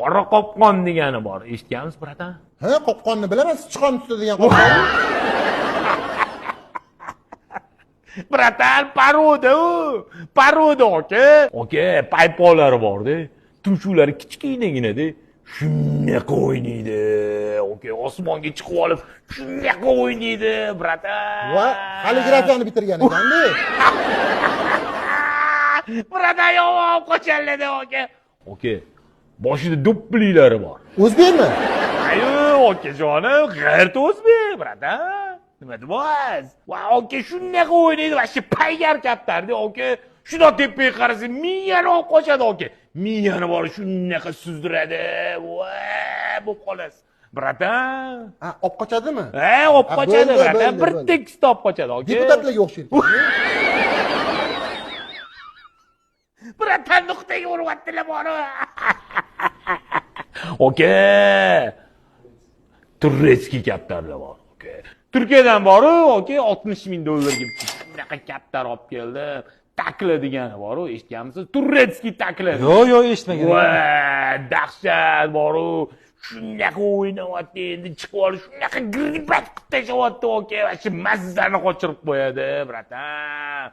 qora qopqon degani bor. Eshitgansiz, bratan? Ha, qopqonni bilaman, sichqon tutadigan qopqon. Bratan, paroda u. Paroda aka. Aka, payponlari bor-da. Tumshuklari kichkinagina-da. Shunaqa o'ynaydi. Aka, osmonga chiqib olib, shunaqa o'ynaydi, bratan. Va xaligrafiyani bitirgan ekan-da. Bratan, yomon qo'challadi aka. Aka, boshida do'ppliklari bor. O'zbekmi? Ayo, okajonim, g'ayrat o'zbek, bratan. Nima deysiz? Va aka shunaqa o'ynaydi, va shu paygar kaptardi, aka. Shuna tepaga qarasang, miyani olib qochadi, aka. Miyani bor shunaqa suzdiradi. Va, bo'lib qolasiz. Bratan. Ha, olib qochadimi? Ha, olib qochadi, bratan. Bir tekisda olib qochadi, aka. Deputatlarga o'xshaydi. Bratan, nuqtaga uryaptilar bor. Aka. Turretskiy kaptarlar bor, aka. Turkiyadan bor-u, aka, $60,000 ga shunaqa kaptar olib keldi. Takla degani bor-u, eshitganmisiz? Turretskiy takla. Yo'q, eshitmagan. Va, dahshat bor-u. Shunaqa o'ynayapti, endi chiqib olib shunaqa gribat qilib tashlayapti, aka. Va shu mazzani qochirib qo'yadi, bratan.